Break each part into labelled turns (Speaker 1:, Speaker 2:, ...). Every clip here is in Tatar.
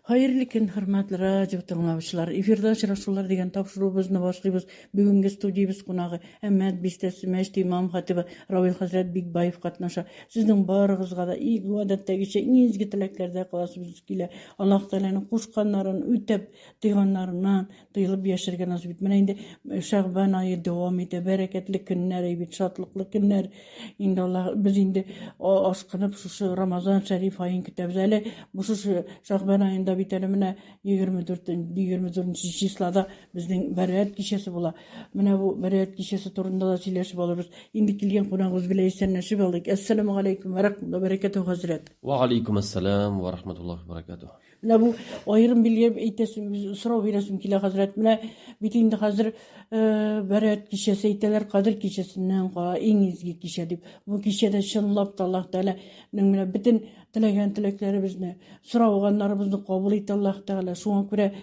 Speaker 1: Hayırlı gün, hürmetli radyo tыңлаучылар. Эфирда очрашулар деген тапшыруыбызны башлыйбыз. Бүгенге студиябыз кунагы Әммәт бистәсе мәчет имам хатибы Равил хәзрәт Бикбаев катнаша. Сезнең барыгызга да иге гадәттәгечә изге теләкләрдә кыласыбыз килә. Аллаһ Тәгаләнең кушканнарын үтәп, тыйганнарыннан тыелып яшәргә насыйп ит. Менә инде Шәгъбан ае дәвам итә, бәрәкәтле көннәр, бит шатлыклы көннәр. Инде Аллаһ без инде ашкынып шушы Рамазан шәриф аен көтәбез. Әле шушы Шәгъбан аенда бит әле менә 24 числода безнең бәрәәт кичәсе була. Менә бу бәрәәт кичәсе турында да сөйләшеп алырбыз. Инде килгән кунагыбыз белән исәнләшеп алдык. Ассаламу алейкум ва рахматуллаһи ва баракатуһу хәзрәт.
Speaker 2: Ва алейкум ассалам ва рахматуллаһи ва баракатуһ.
Speaker 1: Менә бу аерым билгеләп әйтәсем, сорау бирәсем килә хәзрәт. Менә бит инде хәзер бәрәәт кичәсе әйтәләр, Кадыр кичәсеннән иң изге кичә дип. Бу кичәдә чынлап та Аллаһ Тәгалә менә бөтен теләгән теләкләребезне, сорауганнарыбызны кабул итә Аллаһ Тәгалә. Шуңа күрә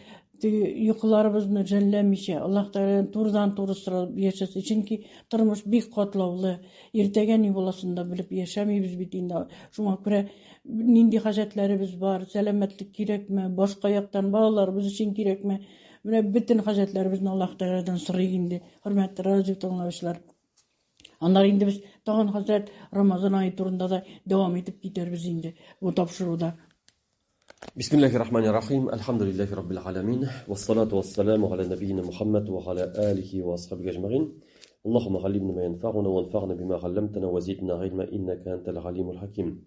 Speaker 1: йокыларыбызны жәлләмичә Аллаһ Тәгаләдән турыдан-туры сорап яшәсен. Чөнки тормыш бик катлаулы. Иртәгә ни буласын да белеп яшәмибез бит инде. Шуңа күрә нинди хаҗәтләребез бар, сәламәтлек кирәкме, башка яктан балаларыбыз өчен кирәкме? Менә бөтен хаҗәтләребезне Аллаһ Тәгаләдән сорыйк инде. Хөрмәтле радио тыңлаучылар. Аннан инде без тагын хәзрәт Рамазан ае турында да дәвам итеп китәрбез инде бу тапшыруда.
Speaker 2: Бисмиллахир-рахманир-рахим. Алхамдулиллахи раббил аламин. Вассалату вассаламу аля набийина Мухаммад ва аля алихи ва асхабихи аджмаин. Аллахумма алlimna ма янфa'una ва анфa'na бима 'allamtana ва зидна 'ilma innaka антал алимул хаким.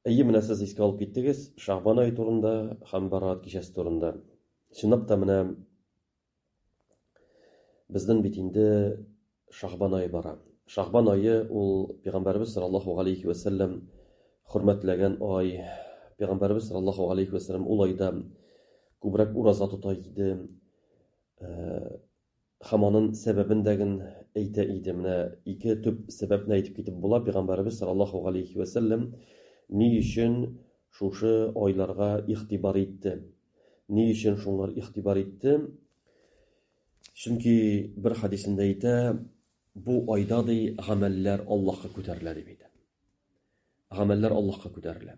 Speaker 2: Менә сез искә алып киттегез Шәгъбан ае турында һәм Бәраәт кичәсе турында. Чынлап та менә безнең бит инде Шәгъбан ае бара. Шәгъбан ае ул Пәйгамбәрбез саллаллаһу алейхи ва саллям хөрмәтләгән ай. Пәйгамбәрбез саллаллаһу алейхи ва саллям ул айда күбрәк ураза тота иде. Һәм аның сәбәбен дә әйтә иде. Менә ике төп сәбәпне әйтеп китеп була. Пәйгамбәрбез саллаллаһу алейхи ва саллям ни өчен шушы айларга игътибар итте? Ни өчен шуңар игътибар итте? Чөнки бер хадисендә әйтә, бу айда ди гамәлләр Аллаһка күтәрелә дип әйтә. Гамәлләр Аллаһка күтәрелә.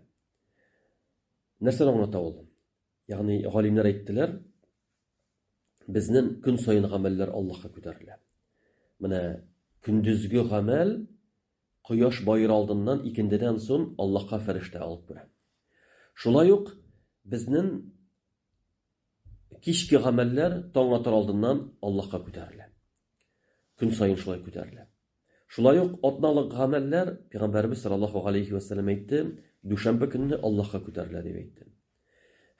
Speaker 2: Нәрсәне аңлата ул? Ягъни галимнәр әйттеләр, безнең көн сайын гамәлләр Аллаһка күтәрелә. Менә көндезге гамәл Кояш байыр алдыннан икендедән соң Аллаһка фәрештә алып бирә. Шулай ук безнең кичке гамәлләр таң атар алдыннан Аллаһка күтәрелә. Көн сайын шулай күтәрелә. Шулай ук атналык гамәлләр Пәйгамбәрбез саллаллаһу алейхи ва саллям әйтте, дүшәмбе көнне Аллаһка күтәрелә дип әйтте.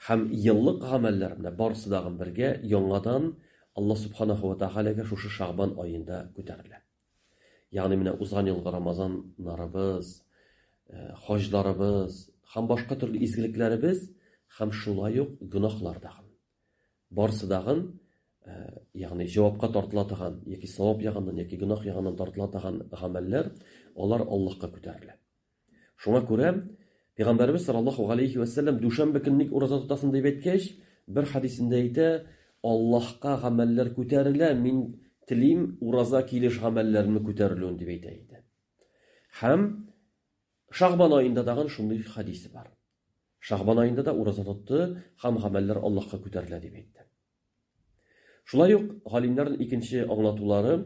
Speaker 2: Һәм еллык гамәлләр менә барысы да бергә яңадан Аллаһ субханаһу ва тәгаләгә шушы Шәгъбан аенда күтәрелә. Ягъни менә узган елгы Рамазаннарыбыз, хаҗларыбыз, һәм башка төрле изгелекләребез, һәм шулай ук гөнаһлар да. Барысы да ягъни җавапка тартыла торган, яки савап ягыннан, яки гөнаһ ягыннан тартыла торган гамәлләр, алар Аллаһка күтәрелә. Шуңа күрә Пәйгамбәрбез саллаллаһу алейхи ва саллям дүшәмбе көнник ураза тотасын дип әйткәч, бер хадисендә әйтә, Аллаһка гамәлләр күтәрелә, мин телим ураза килеш гамәлләрне күтәрелүен дип әйтә иде. Һәм Шәгъбан аенда да шундый хадисе бар. Шәгъбан аенда да ураза тотты, һәм гамәлләр Аллаһка күтәрелә дип әйтте. Шулай ук галимнәрнең икенче аңлатулары,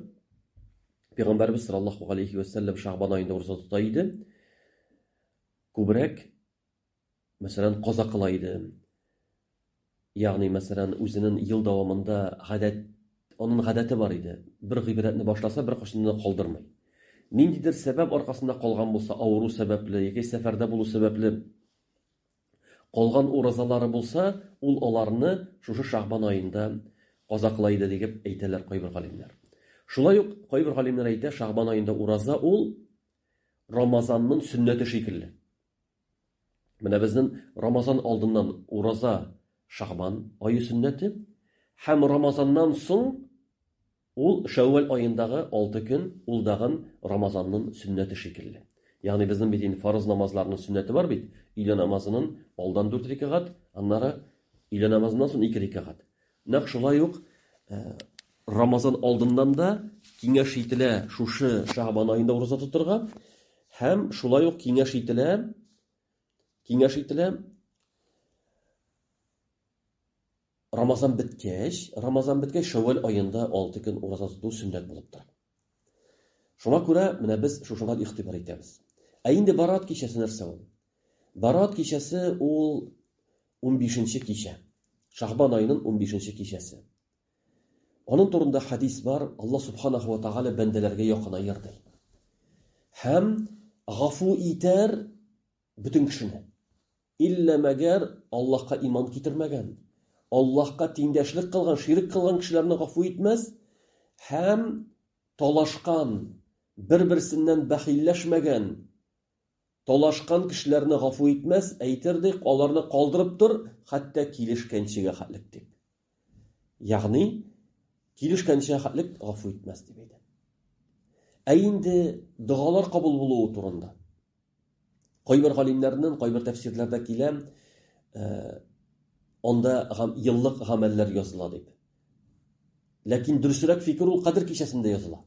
Speaker 2: Пәйгамбәрбез саллаллаһу алейхи ва саллям Шәгъбан аенда ураза тота иде. Күбрәк мәсәлән каза кыла иде. Ягъни мәсәлән үзенең ел дәвамында аның гадәте бар иде. Бер гыйбадәтне башласа, бер кашны калдырмый. Ниндидер сәбәп аркасында калган булса, авыру сәбәпле, яки сәфәрдә булу сәбәпле калган уразалары булса, ул аларны шушы Шәгъбан аенда каза кыла иде дип әйтәләр кайбер галимнәр. Шулай ук кайбер галимнәр әйтә, Шәгъбан аенда ураза ул Рамазанның сөннәте шикелле. Менә безнең Рамазан алдыннан ураза Шәгъбан ае сөннәте, һәм Рамазаннан соң ул Шәввал аендагы 6 көн ул дагы Рамазанның сөннәте шикелле. Ягъни безнең бит фарыз намазларының сөннәте бар бит. Өйлә намазының алдан 4 рәкәгать, аннары өйлә намазыннан соң 2 рәкәгать. Нәкъ шулай ук Рамазан алдыннан да киңәш ителә шушы Шәгъбан аенда ураза тотырга, һәм шулай ук киңәш ителә Ramazan bitkәч Шәввәл аенда 6 көн ураза тоту сөннәт булып тора. Шуңа күрә менә без шушыга игътибар итәбез. Ә инде Барат кичәсе нәрсә ул? Барат кичәсе ул 15-нче кичә. Шәгъбан аеның 15-нче кичәсе. Аның турында хадис бар, Аллаһ субханаһу ва тааля бәндәләргә якынайыр ди. Һәм гафу итәр бөтен кешене. Иллә мәгәр Аллаһка иман китермәгән, Аллаһка тиңдәшлек кылган, ширк кылган кешеләрне гафу итмәс, һәм талашкан, бер-берсеннән бәхилләшмәгән, талашкан кешеләрне гафу итмәс, әйтердек, аларны калдырып тор, хәтта килешкәнчегә хәтлек дип. Ягъни килешкәнчегә хәтлек гафу итмәс дип әйтә. Ә инде дугалар кабул булуы турында кайбер галимнәрнең кайбер тәфсирләрдә килә, анда еллык гамәлләр языла дип. Ләкин дөресрәк фикер ул Кадр кичәсендә языла.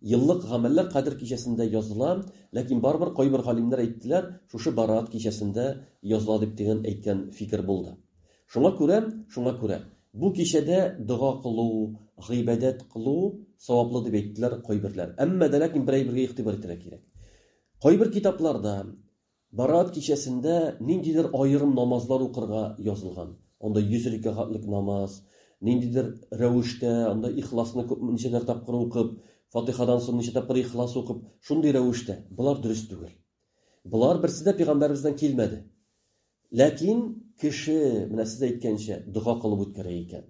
Speaker 2: Еллык гамәлләр Кадр кичәсендә языла, ләкин барбер кайбер галимнәр әйттеләр, шушы Барат кичәсендә языла дип дигән әйткән фикер булды. Шуңа күрә бу кичәдә дуга кылу, гыйбадат кылу саваплы дип әйттеләр кайберләр. Әмма дә ләкин бер-бергә игътибар итәргә кирәк. Кайбер китапларда Барат кичәсендә ниндидер айрым намазлар укырга язылган. Анда 100 рәкъатлык намаз, ниндидер рәвештә, анда ихласны ничәдер тапкыр укып, Фатихадан соң ничә тапкыр ихлас укып, шундый рәвештә. Булар дөрес түгел. Булар берсе дә пәйгамбәребездән килмәде. Ләкин кеше, менә сез әйткәнчә, дуга кылып үткәрә икән.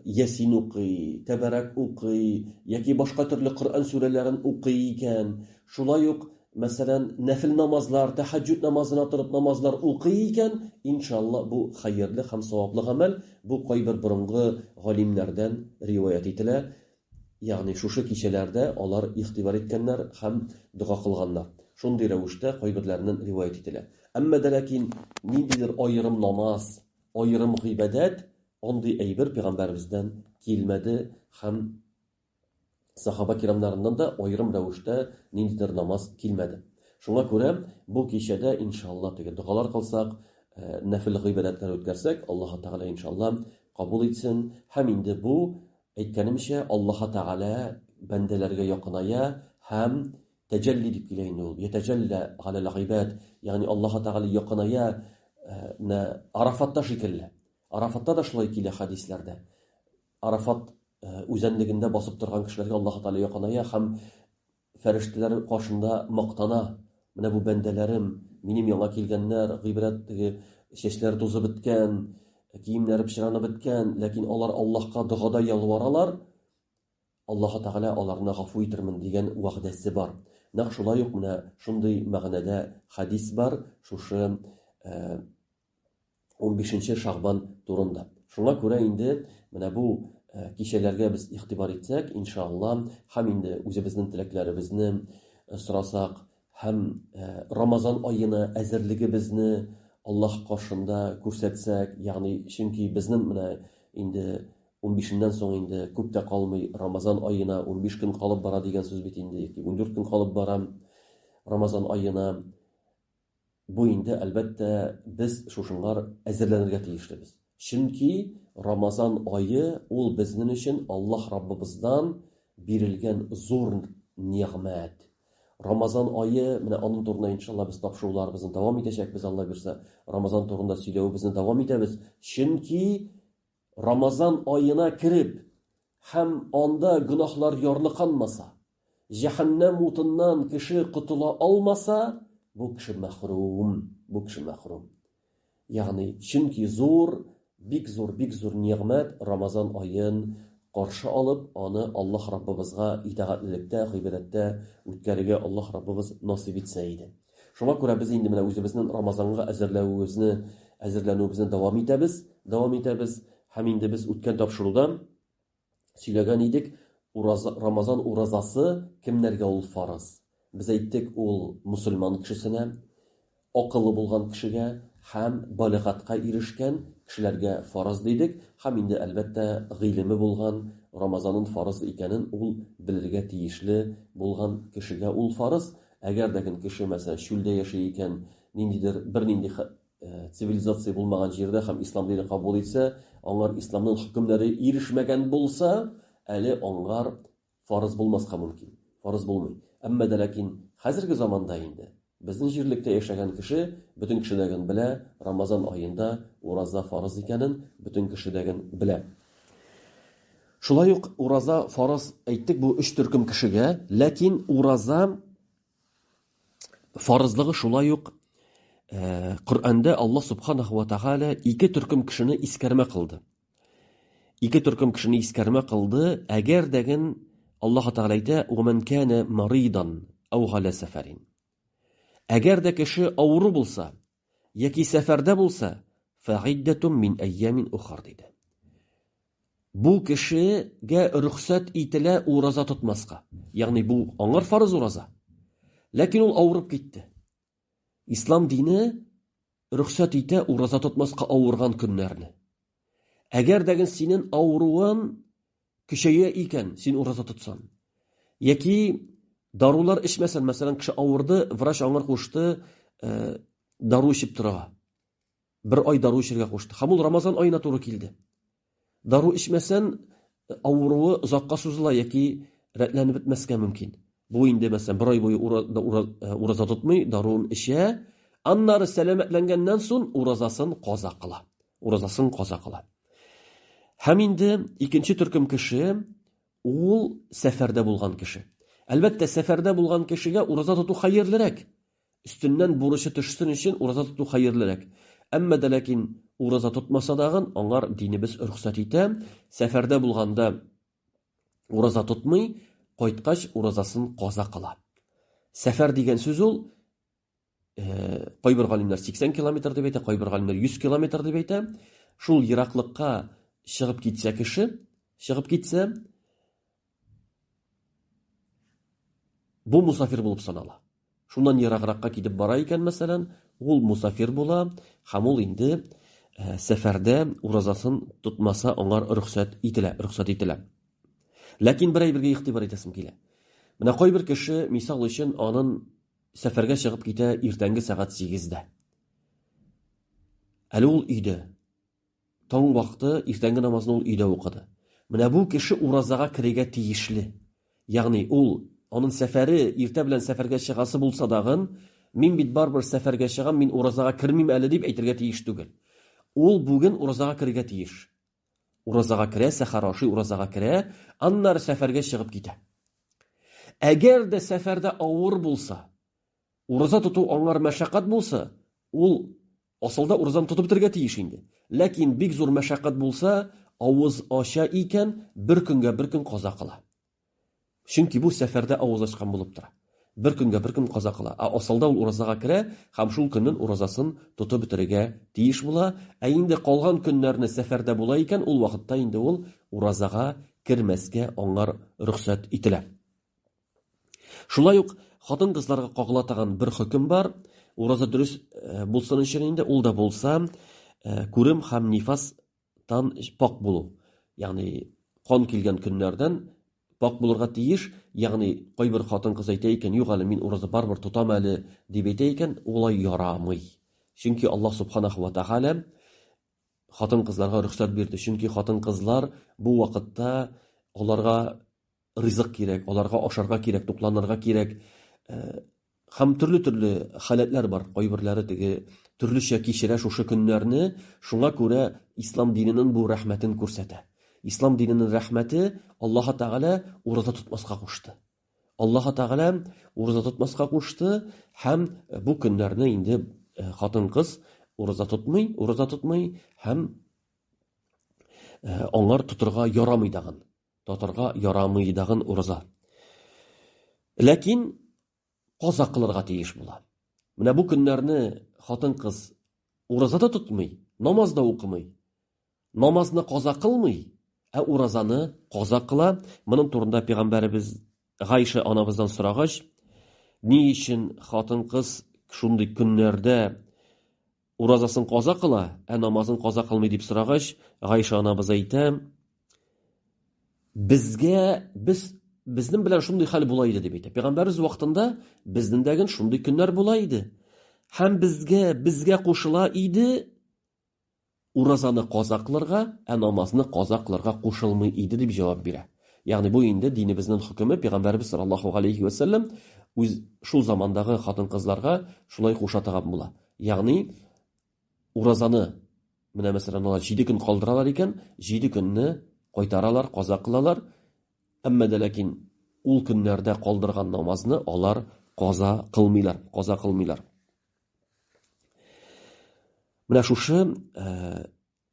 Speaker 2: Ясин укый, Тәбәрәк укый, яки башка төрле Коръан сүрәләрен укый икән. Шулай ук мәсәлән, нәфил намазлар, тәһаҗҗүд намазына торып намазлар укый икән, иншалла бу хәерле һәм саваплы гамәл. Бу кайбер борынгы галимнәрдән риваят ителә. Ягъни шушы кичәләрдә алар игътибар иткәннәр һәм дуга кылганнар. Шундый рәвештә кайберләрнең риваят ителә. Әмма дә ләкин ниндидер айрым намаз, айрым гыйбадат, андый әйбер пәйгамбәребездән килмәде һәм сахаба кирамнарыннан да айрым рәвештә ниндидер намаз килмәде. Шуңа күрә бу кичәдә иншалла теге дугалар кылсак, нәфил гыйбадатлар үткәрсәк, Аллаһ Тәгалә иншалла кабул итсен. Һәм инде бу әйткәнемчә Аллаһ Тәгалә бәндәләргә якыная һәм тәҗәлли дип килә инде ул. Ятәҗәллә галәл гыйбад, ягъни Аллаһ Тәгалә якыная Арафатта шикелле. Арафатта да шулай килә хадисләрдә. Арафат үзәнлегендә басып торган кешеләргә Аллаһ Тәгалә якыная һәм фәрештәләр кашында мактана. Менә бу бәндәләрем, минем яңа килгәннәр, гыйбрат чәчләре тузып беткән, киемнәре пычранып беткән, ләкин алар Аллаһка дугада ялваралар, Аллаһ Тәгалә аларны гафу итермен дигән вәгъдәсе бар. Нәкъ шулай ук менә шундый мәгънәдә хадис бар шушы 15-нче Шәгъбан турында. Шуңа күрә инде менә бу кичәләргә без игътибар итсәк, иншалла, һәм инде үзебезнең теләкләребезне сорасак, һәм Рамазан аена әзерлегебезне Аллаһ каршында күрсәтсәк, ягъни чөнки безнең менә инде 15-ннән соң инде күп тә калмый Рамазан аена 15 көн калып бара дигән сүз бит инде, 14 көн калып бара Рамазан аена. Бу инде әлбәттә без шушыңар әзерләнергә тиешлебез. Чөнки Рамазан ае ул безнең өчен Аллаһ Раббыбыздан бирелгән зур нигъмәт. Рамазан ае, менә аның турында иншалла без тапшыруларыбызны дәвам итәчәкбез, Алла бирсә, Рамазан турында сөйләвебезне дәвам итәбез. Чөнки Рамазан аена кирип һәм анда гөнаһлар ярлыканмаса, җәһәннәм утыннан кеше котыла алмаса, бу кеше мәхрум. Ягъни чөнки бик зур нигъмәт Рамазан аен каршы алып, аны Аллаһ Раббыбызга итагатьлектә, гыйбадәттә үткәрергә Аллаһ Раббыбыз насыйп итсә иде. Шуңа күрә без инде менә үзебезнең Рамазанга әзерләнүебезне дәвам итәбез. Һәм инде без үткән тапшыруда сөйләгән идек, Рамазан уразасы кемнәргә ул фарыз? Без әйттек, ул мусульман кешесенә, акыллы булган кешегә һәм балигатка ирешкән кешеләргә фарыз дидек. Һәм инде әлбәттә гыйлеме булган, Рамазанның фарыз икәнен ул белергә тиешле булган кешегә ул фарыз. Әгәр дә кеше мәсәлән чүлдә яши икән, бернинди цивилизация булмаган җирдә һәм ислам динен кабул итсә, аңар исламның хөкемнәре ирешмәгән булса, әле аңар фарыз булмаска мөмкин. Фарыз булмый. Әмма дә ләкин хәзерге заманда инде безнең җирлектә яшәгән кеше бөтен кешеләргә белә, Рамазан аенда ураза фарыз икәнен бөтен кешеләргә белә. Шулай ук ураза фарыз әйттек бу 3 төркем кешегә, ләкин ураза фарызлыгы шулай ук Коръәндә Аллаһ Субханаһу ва Тәгалә 2 төркем кешене искәрмә кылды. 2 төркем кешене искәрмә кылды, әгәр дәген Аллаһ Тәгалә әйтә: "Умен кана маридан ау гала сафарин." Әгәр дә кеше авыру булса, яки сәфәрдә булса, фаиддатун мин айямин ухар диде. Бу кешегә рөхсәт ителә ураза тотмаска. Ягъни бу аңар фарыз ураза. Ләкин ул авырып китте. Ислам дине рөхсәт итә ураза тотмаска авырган көннәрне. Әгәр дәген синең авыруың көчәя икән, син ураза тотсаң. Яки дарулар эчмәсәң, мәсәлән, кеше авырды, врач аңар кушты дару эчеп торырга. 1 ай дару эчәргә кушты. Һәм ул Рамазан аена туры килде. Дару эчмәсәң, авыруы озакка сузыла яки рәтләнеп бетмәскә мөмкин. Бу инде мәсәлән 1 ай буе ураза тотмый, даруын эчә, аннары сәламәтләнгәннән соң уразасын каза кыла. Уразасын каза кыла. Һәм инде икенче төркем кеше ул сәфәрдә булган кеше. Әлбәттә, сәфәрдә булган кешегә ураза тоту хәерлерәк. Өстеннән бурычы төшсен өчен ураза тоту хәерлерәк. Әмма дә ләкин ураза тотмаса дагын аңар динебез рөхсәт итә, сәфәрдә булганда ураза тотмый, кайткач уразасын каза кыла. Сәфәр дигән сүз ул кайбер галимнәр 80 километр дип әйтә, кайбер галимнәр 100 километр дип әйтә. Шул ераклыкка чыгып китсә кеше, бу мусафир булып санала. Шуннан ерагракка китеп бара икән, мәсәлән, ул мусафир була, һәм ул инде сәфәрдә уразасын тотмаса аңар рөхсәт ителә. Ләкин бер әйбергә игътибар итәсем килә. Менә кайбер кеше, мисал өчен, анын сәфәргә чыгып китә иртәнге сәгать 8-дә. Әле ул өйдә. Таң вакыты иртәнге намазны ул өйдә укыды. Менә бу кеше уразага кирегә тиешле. Ягъни ул аның сәфәре иртә белән сәфәргә чыгасы булса дагын, мин бит барбер сәфәргә чыгам, мин уразага кирмим әле дип әйтергә тиеш түгел. Ул бүген уразага кирегә тиеш. Уразага керә, сәхараши уразага керә, аннары сәфәргә чыгып китә. Әгәр дә сәфәрдә авыр булса, ураза тоту аңар мәшәкать булса, ул асылда уразаны тотып бетергә тиеш инде. Ләкин бик зур мәшәкать булса, авыз ача икән, 1 көнгә 1 көн каза кыла. Чөнки бу сәфәрдә авыз ачкан булып тора. 1 көнгә 1 көн каза кыла. Асылда ул уразага керә, һәм шул көннең уразасын тотып бетергә тиеш була. Инде калган көннәрне сәфәрдә була икән, ул вакытта инде ул уразага кирмәскә аңар рөхсәт ителә. Шулай ук хатын-кызларга кагыла торган бер хөкем бар. Ураза дөрес булсын өчен инде ул да булса, күрем һәм нифастан пак булу. Ягъни кан килгән көннәрдән пак булырга тиеш. Ягъни кайбер хатын-кыз әйтә икән, юк әле мин ураза барбер тотам әле дип әйтә икән, улай ярамый. Чөнки Аллаһ Субханаһу ва Тәгалә хатын-кызларга рөхсәт бирде. Чөнки хатын-кызлар бу вакытта аларга ризык кирәк, аларга ашарга кирәк, тукланырга кирәк. Һәм төрле халәтләр бар. Кайберләре теге төрлечә кичерә шушы көннәрне, шуңа күрә ислам диненең бу рәхмәтен күрсәтә. Ислам диненең рәхмәте Аллаһ Тәгалә ураза тотмаска кушты. Аллаһ Тәгалә ураза тотмаска кушты һәм бу көннәрне инде хатын-кыз ураза тотмый һәм аңар тотырга ярамый дагын ураза. Ләкин каза кылырга тиеш була. Менә бу көннәрне хатын-кыз ураза тотмый, намаз да укымый. Намазны каза кылмый, уразаны каза кыла. Моның турында Пәйгамбәрбез Гайша анабыздан сорагач, ни өчен хатын-кыз шундый көннәрдә уразасын каза кыла, намазын каза кылмый дип сорагач, Гайша анабыз әйтә, безнең белән шундый хәл була иде дип әйтә. Пәйгамбәрбез вакытында безнең дәген шундый көннәр була иде. Һәм безгә кушыла иде уразаны каза кылырга, намазны каза кылырга кушылмый иде дип җавап бирә. Ягъни бу инде динебезнең хөкеме, Пәйгамбәрбез саллаллаһу алейхи ва саллям шул замандагы хатын-кызларга шулай куша таган була. Ягъни уразаны менә мәсәлән алар 7 көн калдыралар икән, 7 көнне кайтаралар, каза кылалар. Әмма дә ләкин ул көннәрдә калдырган намазны алар каза кылмыйлар. Менә шушы,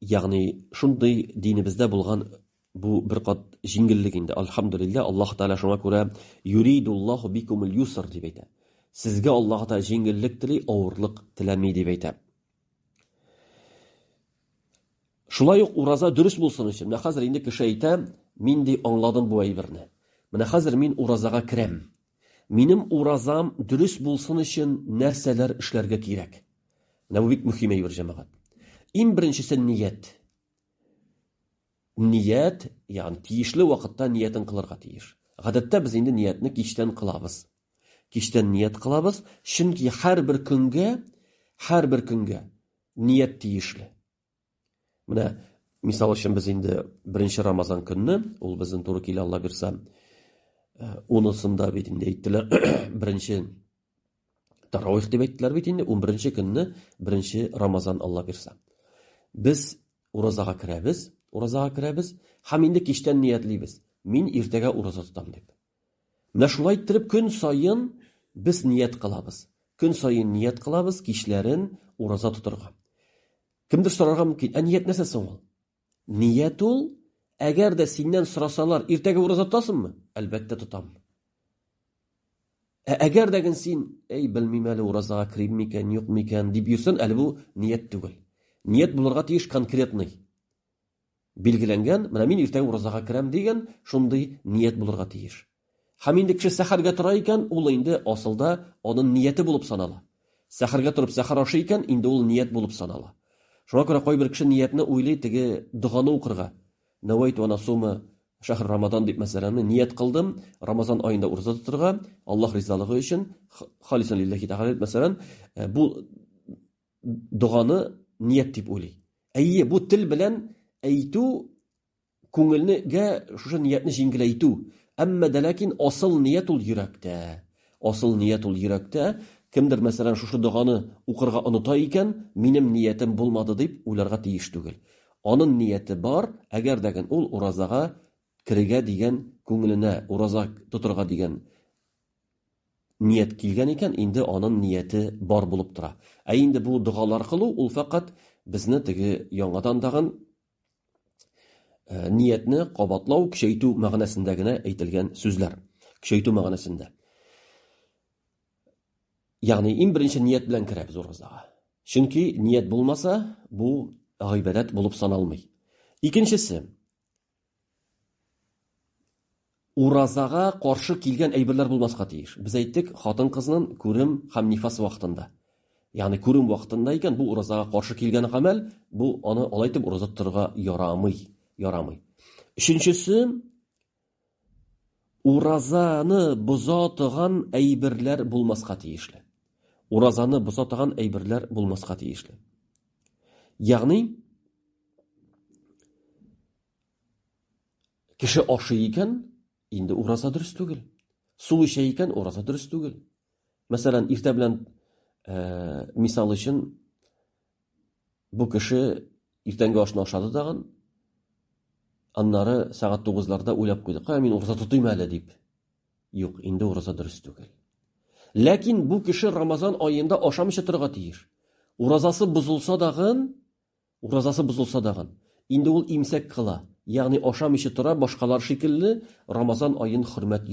Speaker 2: ягъни шундый динебездә булган бу бер кат җиңеллек инде. Алхамдулилlah, Аллаһ Таala шуңа күрә юридуллаһу бикумул юср дип әйтә. Сезгә Аллаһ Таала җиңеллек тели, авырлык теләми дип әйтә. Шулай ук ураза дөрес булсын өчен. Менә хәзер инде кеше әйтә, мин ди аңладым бу әйберне. Менә хәзер мин уразага керәм. Минем уразам дөрес булсын өчен нәрсәләр эшләргә кирәк? Менә бу бик мөһим әйбер, җәмәгать. Иң беренчесе ният. Ният, ягъни тиешле вакытта ниятен кылырга тиеш. Гадәттә без инде ниятне кичтән кылабыз. Кичтән ният кылабыз, чөнки һәрбер көнгә ният тиешле. Менә мисал өчен без инде 1 Рамазан көнне, ул безнең туры килә, Алла бирсә, 10-сында бит инде әйттеләр, 1 Таравих дип әйттеләр бит инде, 11 көнне 1 Рамазан, Алла бирсә. Без уразага керәбез, һәм инде кичтән ниятлибез. Мин иртәгә ураза тотам дип. Менә шулай итеп көн сайын без ният кылабыз. Көн сайын ният кылабыз кичләрен ураза тотырга. Кемдер сорарга мөмкин, ният нәрсә соң ул? Ният ул, әгәр дә синнән сорасалар, иртәгә ураза тотасыңмы? Әлбәттә тотам. Әгәр дә син, белмим әле уразага кирим микән, юк микән дип йөрсәң, әле бу ният түгел. Ният булырга тиеш конкретный. Билгеләнгән, менә мин иртәгә уразага керәм дигән, шундый ният булырга тиеш. Һәм инде кеше сәхәргә тора икән, ул инде асылда аның нияте булып санала. Сәхәргә торып сәхәр ашый икән, инде ул ният булып санала. Шуңа күрә кайбер кеше ниятне уйлый, теге доганы укырга. Навайту ана сума шәһр Рамадан дип мәсәлән, ният кылдым, Рамазан аенда ураза тотырга, Аллаһ ризалыгы өчен, халисан лиллаһи тәгалә мәсәлән, бу доганы ният дип уйлый. Бу тел белән әйтү күңелгә шушы ниятне җиңгеләйтү. Әмма дә ләкин асыл ният ул йөрәктә. Кемдер мәсәлән шушы доганы укырга оныта икән, минем ниятем булмады дип уйларга тиеш түгел. Аның нияте бар, әгәр дә ул уразага кирегә дигән күңеленә, ураза тотырга дигән ният килгән икән, инде аның нияте бар булып тора. Инде бу дугалар кылу, ул фақат безне теге яңадан дагын ниятне кабатлау, көчәйтү мәгънәсендә генә әйтелгән сүзләр. Көчәйтү мәгънәсендә. Ягъни иң беренче ният белән керәбез уразага. Чөнки ният булмаса, бу гыйбадат булып саналмый. Икенчесе, уразага каршы килгән әйберләр булмаска тиеш. Без әйттек, хатын-кызның күрем һәм нифас вакытында. Ягъни күрем вакытында икән, бу уразага каршы килгән гамәл, бу аны алай итеп ураза тотырга ярамый. Өченчесе, уразаны боза торган әйберләр булмаска тиешле. Ягъни кеше ашый икән, инде ураза дөрес түгел. Су эчә икән, ураза дөрес түгел. Мәсәлән, иртә белән мисал өчен бу кеше иртәнге ашны ашады даган, аннары сәгать 9-ларда уйлап куйды, мин ураза тотыйм әле дип. Юк, инде ураза дөрес түгел. Ләкин бу кеше Рамазан аенда ашамыйча торырга тиеш. Уразасы бозылса даган, инде ул имсәк кыла. Ягъни ашамыйча тора, башкалар шикелле Рамазан аен хөрмәт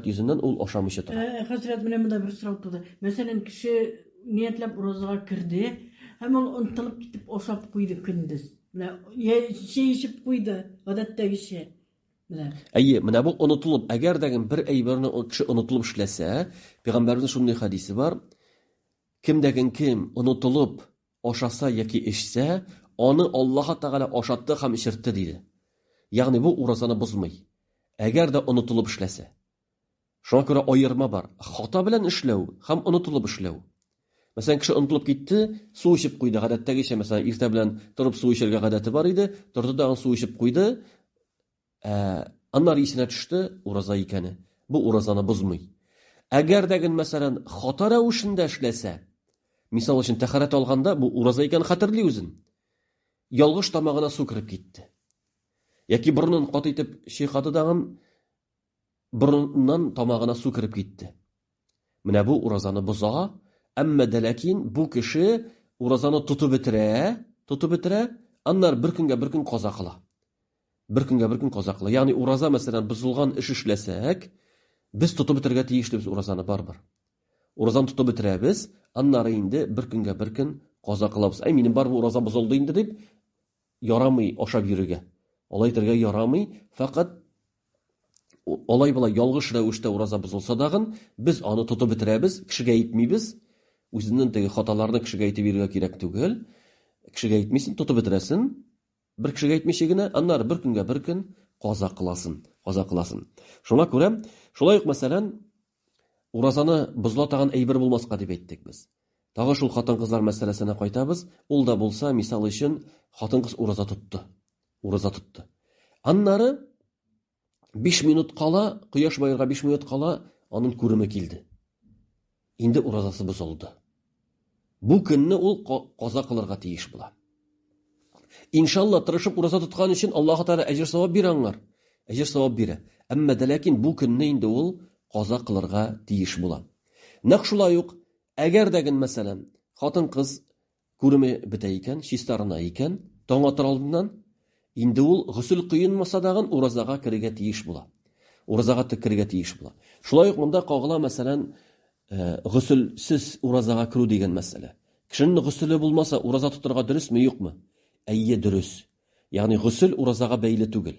Speaker 2: йөзеннән ул ашамыйча тора.
Speaker 1: Хәзрәт, менә монда бер сорау туды. Мәсәлән, кеше ниятләп уразага кирде, һәм ул онытылып китеп ашап куйды көндез. Менә чәйшеп куйды, гадәттәгечә.
Speaker 2: Менә бу онытылып, әгәр дә бер әйберне кеше онытылып эшләсә, Пәйгамбәрнең шундый хадисе бар, кем онытылып ашаса яки эчсә, аны Аллаһ Тәгалә ашатты һәм эчертте диде. Ягъни бу уразаны бозмый. Әгәр дә онытылып эшләсә. Шуңа күрә аерма бар. Хата белән эшләү һәм онытылып эшләү. Мәсәлән, кеше онытылып китте, су эчеп куйды. Гадәттәгечә, мәсәлән, иртә белән торып су эчәргә гадәте бар иде, торды да су эчеп куйды. Аннары исенә төште ураза икәне. Бу уразаны бозмый. Әгәр дәген, мәсәлән, хата рәвешендә эшләсә, мисал өчен тәһарәт алганда, бу ураза икән хәтерли үзен. Ялгыш тамагына су кирип китте. Яки борынын каты итеп шыйкады дагын, борыннан тамагына су кирип китте. Менә бу уразаны боза, әмма дәләкин бу кеше уразаны тутып бетерә, аннар бер көнгә бер көн каза кыла. Бер көнгә бер көн каза кыла. Ягъни ураза, мәсәлән, бозылган эш эшләсәк, без тутып бетергә тиешлебез уразаны барбыр. Уразаны тутып бетерәбез, аннары инде бер көнгә бер көн каза кылабыз. Минем бар бу ураза бозылды инде дип, ярамый ашап йөрергә. Алай итәргә ярамый, фақат алай-болай ялгыш рәвештә ураза бозылса дагын, без аны тутып бетерәбез, кешегә әйтмибез. Үзенең теге хаталарны кешегә әйтеп йөрергә кирәк түгел. Кешегә әйтмисен, тутып бетерәсен. Бер кешегә әйтмичә генә, аннары бер көнгә бер көн каза кыласын. Шуңа күрә, шулай ук, мәсәлән, уразаны бозыла тагын әйбер булмаска дип әйттек без. Тагы шул хатын-кызлар мәсьәләсенә кайтабыз. Ул да булса, мисал өчен, хатын-кыз ураза тутты. Аннары 5 минут кала, кояш баерга 5 минут кала, аның күреме килде. Инде уразасы бозылды. Бу көнне ул каза кылырга тиеш була. Иншалла, тырышып ураза тоткан өчен Аллаһ Тәгалә әҗр савап бирә аңар. Әмма дәләкин бу көнне инде ул каза кылырга тиеш була. Нәкъ шулай ук, әгәр дәген, мәсәлән, хатын-кыз күреме бетә икән, чистарына икән, таң атыр алдыннан, инде ул гысул кыйынмаса дагын уразага кирергә тиеш була. Шулай ук монда кагыла, мәсәлән, гысулсез уразага кирү дигән мәсьәлә. Кешенең гысулы булмаса, ураза тотырга дөресме, юкмы? Әйе, дөрес. Ягъни гысул уразага бәйле түгел.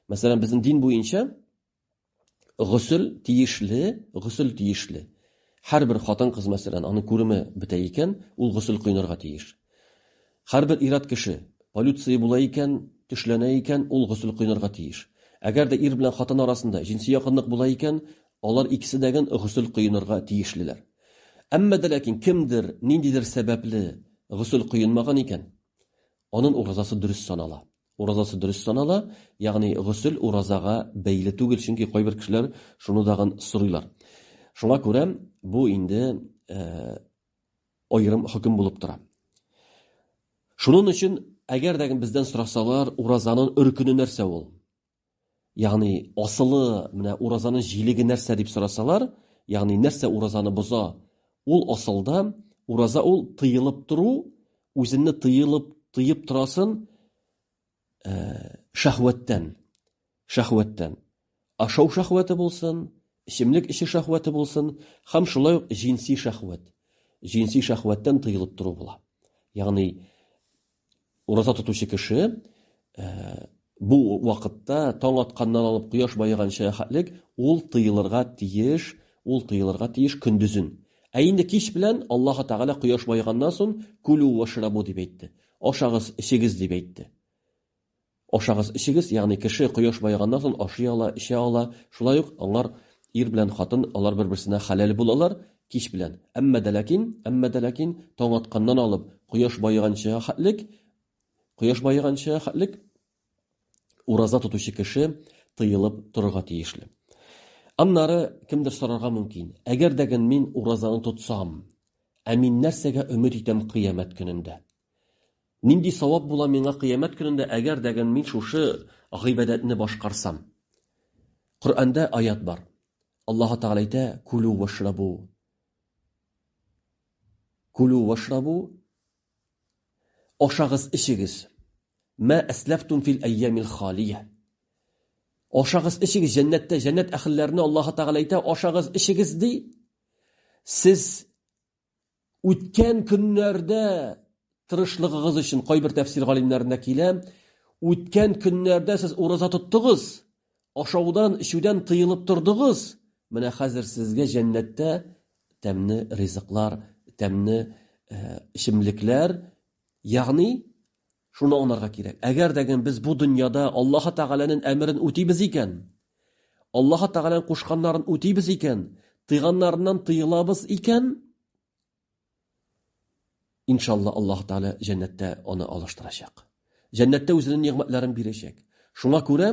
Speaker 2: Мәсәлән, безнең дин буенча гысул тиешле. Һәрбер хатын-кыз, мәсәлән, аның күреме бетә икән, ул гысул кыйнарга тиеш. Һәрбер ират кеше полиция була икән, төшләнә икән, ул гысул кыйнарга тиеш. Әгәр дә ир белән хатын арасында җинси якынлык була икән, алар икесе дәген гысул кыйнарга тиешлеләр. Әмма дәләкин кемдер ниндидер сәбәпле гысул кыйнмаган икән, аның уразасы дөрес санала. Ягъни гысул уразага бәйле түгел, чөнки кайбер кешеләр шуны дагын сорыйлар. Шуңа күрә бу инде аерым хөкем булып тора. Шуның өчен, әгәр дәген бездән сорасалар, уразаның өркүне нәрсә ул? Ягъни асылы, менә уразаның җилеге нәрсә дип сорасалар, ягъни нәрсә уразаны боза? Ул асылда ураза ул тыелып туру, үзенне тыеп торасын шәһвәттән. Ашау шәһвәте булсын, ичемлек ише шәһвәте булсын, һәм шулай ук җинси шәһвәттән тыелып туру була. Ягъни ураза тотучы кеше бу вакытта таң атканнан алып кояш байыганча хәтлек ул тыелырга тиеш көндүзен. Инде кич белән Аллаһ Тәгалә кояш байыганнан соң кулу вашрабу дип әйтте. Ашагыз, ичегез дип әйтте. Ашагыз, ичегез, ягъни кеше кояш байыганнан соң ашый ала, эчә ала. Шулай ук аңар ир белән хатын алар бер-берсенә хәләл булалар кич белән. Әмма дәләкин таң атканнан алып кояш байыганча хәтлек ураза тотучы кеше тыелып торырга тиешле. Аннары кемдер сорарга мөмкин. Әгәр дәген мин уразаны тотсам, мин нәрсәгә өмет итәм кыямәт көнендә? Нинди савап була миңа кыямәт көнендә, әгәр дәген мин шушы гыйбадәтне башкарсам? Коръәндә аят бар. Аллаһ Тәгалә әйтә: "Кулу вашрабу" Ашагыз, ичегез. Ма аслафтум фил айямил халия. Ашагыз, ичегез җәннәттә, җәннәт әһелләренә Аллаһ Тәгалә әйтә: "Ашагыз, ичегез" ди. Сез үткән көннәрдә тырышлыгыгыз өчен, кайбер тәфсир галимнәренә килә, үткән көннәрдә сез ураза тоттыгыз, ашаудан, ичүдән тыелып тордыгыз. Менә хәзер сезгә җәннәттә тәмле ризыклар, тәмле ичемлекләр, ягъни шуны аңларга кирәк. Әгәр дәген без бу дөньяда Аллаһ Тәгаләнең әмерен үтибез икән, Аллаһ Тәгаләнең кушканнарын үтибез икән, тыйганнарыннан тыелабыз икән, иншалла Аллаһ Тәгалә җәннәттә аны алыштырачак. Җәннәттә үзенең нигъмәтләрен бирәчәк. Шуңа күрә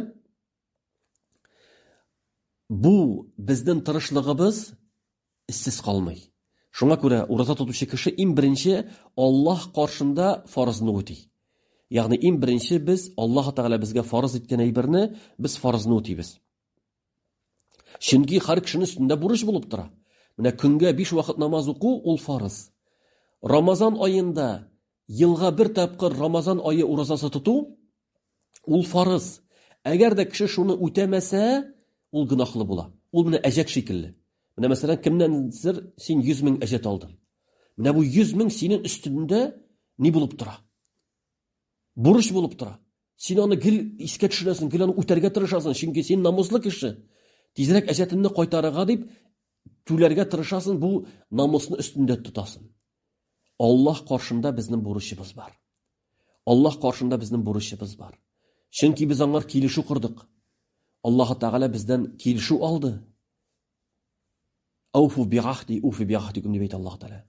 Speaker 2: бу безнең тырышлыгыбыз иссез калмый. Шуңа күрә ураза тотучы кеше иң беренче Аллаһ каршында фарызны үти. Ягъни иң беренче без Аллаһ Тәгалә безгә фарыз иткән әйберне без фарызны үтибез. Чөнки һәр кешенең өстендә бурыч булып тора. Менә көнгә 5 вакыт намаз уку ул фарыз. Рамазан аенда елга бер тапкыр Рамазан ае уразасы тоту ул фарыз. Әгәр дә кеше шуны үтәмәсә, ул гынахлы була. Ул менә әҗәк шикелле. Менә мәсәлән, кемнәндер син 100 мең әҗәт алдың. Менә бу 100 мең синең өстендә ни булып тора? Бурыч булып тора. Син аны гел искә төшерәсең, гел аны үтәргә тырышасың, чөнки син намуслы кеше. Тизрәк әҗәтеңне кайтарырга дип түләргә тырышасың, бу намусны өстендә тотасың. Аллаһ каршында безнең бурычыбыз бар. Аллаһ каршында безнең бурычыбыз бар. Чөнки без аңар килешү кырдык. Аллаһ Тәгалә бездән килешү алды. Ауфу би'ахдикум дип әйтә Аллаһ Тәгалә.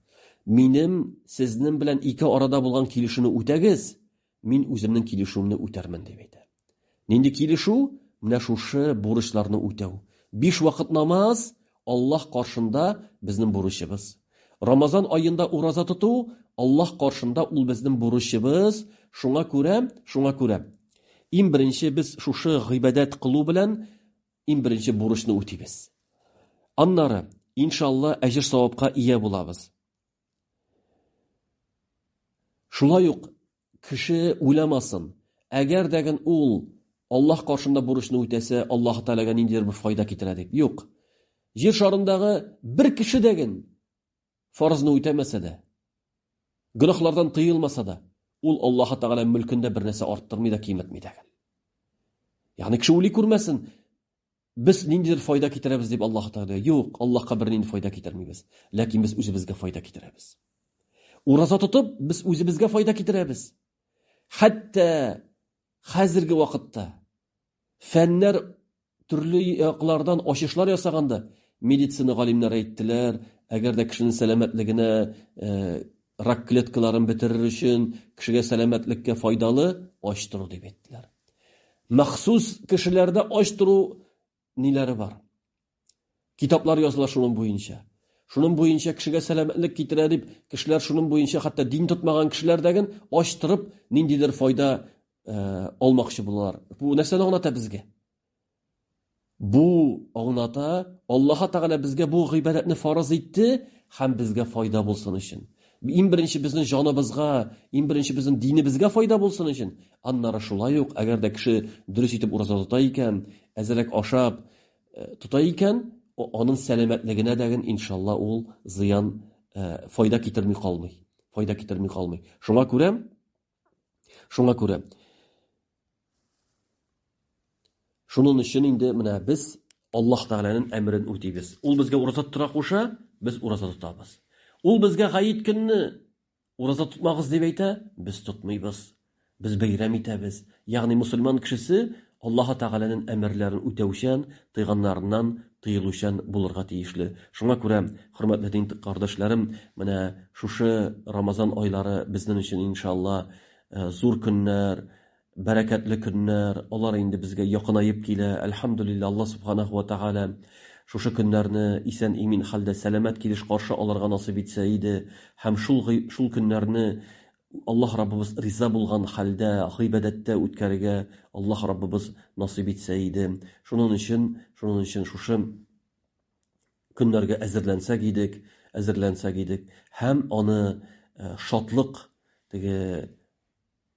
Speaker 2: Минем сезнең белән ике арада булган килешүне үтәгез, мин үземнең килешүемне үтәрмен дип әйтә. Нинди килешү? Менә шушы бурычларны үтәү. 5 вакыт намаз Аллаһ каршында безнең бурычыбыз. Рамазан аенда ураза тоту Аллаһ каршында ул безнең бурычыбыз. Шуңа күрә иң беренче без шушы гыйбадат кылу белән иң беренче бурычны үтибез. Аннары иншалла әҗр савапка ия булабыз. Шулай ук кеше уйламасын, әгәр дәген ул Аллаһ каршында бурычны үтәсә, Аллаһ Тәгаләгә ниндидер бер файда китерә дип. Юк. Җир шарындагы бер кеше дәген фарызны үтәмәсә дә, гынахлардан тыелмаса да, ул Аллаһ Тәгалә мөлкендә бер нәрсә арттырмый да, кыйммәтми дәген. Ягъни кеше уйлый күрмәсен, без ниндидер файда китерәбез дип Аллаһ Тәгалә. Юк, Аллаһка бер нинди файда китермибез. Ләкин без үзебезгә файда китерәбез. Ураза тотып, без үзебезгә файда китерәбез. Хәтта хәзерге вакытта фәннәр төрле яклардан ачышлар ясаганда, медицина галимнәре әйттеләр, әгәр дә кешенең сәламәтлегенә рак клеткаларын бетерер өчен, кешегә сәламәтлеккә файдалы ачтыру дип әйттеләр. Махсус кешеләрдә ачтыру ниләре бар? Китаплар языла шуның буенча. Шуның буенча кешегә сәламәтлек китерә дип, кешеләр шуның буенча хәтта дин тотмаган кешеләрдәген ачтырып ниндидер файда алмакчы булалар. Бу нәрсәне аңлата безгә? Бу аңлата Аллаһ Тәгалә безгә бу гыйбадатны фарыз итте, һәм безгә файда булсын өчен. Иң беренче безнең җаныбызга, иң беренче безнең динебезгә файда булсын өчен. Аннары шулай ук, әгәр дә кеше дөрес итеп ураза тота икән, әзрәк ашап тота икән, аның сәламәтлегенә дәген иншалла ул зыян файда китерми калмый. Шуңа күрә шуның өчен инде менә без Аллаһ Тәгаләнең әмрен үтибез. Ул безгә ураза тотырга куша, без ураза тотабыз. Ул безгә гаит көнне ураза тотмагыз дип әйтә, без тотмыйбыз. Без бәйрәм итәбез. Ягъни мусульман кешесе Аллаһ Тәгаләнең әмерләрен үтәүчән, тыйганнарыннан тыелучан булырга тиешле. Шуңа күрә, хөрмәтле дин кардәшләрем, менә шушы Рамазан айлары безнең өчен иншалла зур көннәр, бәрәкәтле көннәр, алар инде безгә якынайып килә. Әлхәмдүлиллаһ, Аллаһ субханаһу ва тәгалә шушы көннәрне исән имин хәлдә сәламәт килеш каршы алырга насыйп итсә иде, һәм шул көннәрне Аллаһ Раббыбыз риза булган хәлдә, гыйбадәттә үткәрергә Аллаһ Раббыбыз насыйп итсә иде. Шуның өчен шушы көннәргә әзерләнсәк идек, һәм аны шатлык, теге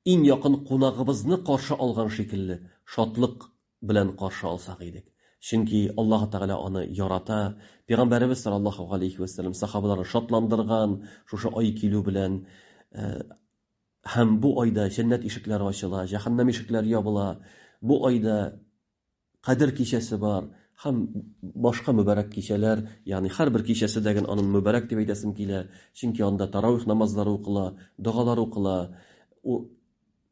Speaker 2: иң якын кунагыбызны каршы алган шикелле шатлык белән каршы алсак идек. Чөнки Аллаһ Тәгалә аны ярата. Пәйгамбәрбез саллаллаһу алейхи ва саллям сахабаларын шатландырган шушы ай килү белән, һәм бу айда җәннәт ишекләре ачыла, җәһәннәм ишекләре ябыла. Бу айда Кадр кичәсе бар, һәм башка мөбарәк кичәләр, ягъни һәрбер кичәсе дәген аның мөбарәк дип әйтәсем килә. Чөнки анда таравих намазлары укыла, дугалар укыла.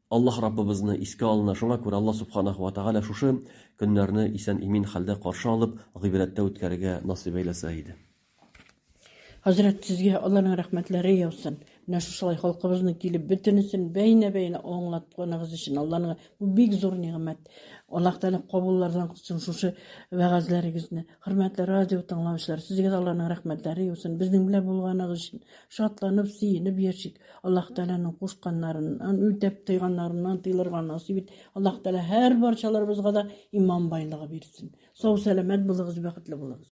Speaker 2: Аллаһ Раббыбызны искә алына. Шуңа күрә Аллаһ Субханаһу ва Тәгалә шушы көннәрне исән-имин хәлдә каршы алып, гыйбрәттә үткәрергә насыйп әйләсә иде.
Speaker 1: Хәзрәт, сезгә Аллаһның рәхмәтләре яусын. Менә шулай халкыбызны килеп бөтенесен бәйнә-бәйнә аңлатканыгыз өчен Аллаһның бу бик зур нигъмәт. Аллаһ Тәгалә кабуллардан кылсын шушы вәгазьләрегезне. Хөрмәтле радио тыңлаучылар, сезгә Аллаһның рәхмәтләре яусын. Безнең белән булганыгыз өчен шатланып, сөенеп яшик. Аллаһ Тәгаләнең кушканнарыннан, үтәп тыйганнарыннан тыйлырга насыйп ит. Аллаһ Тәгалә һәр барчаларыбызга да иман байлыгы бирсен. Сау-сәламәт булыгыз, бәхетле булыгыз.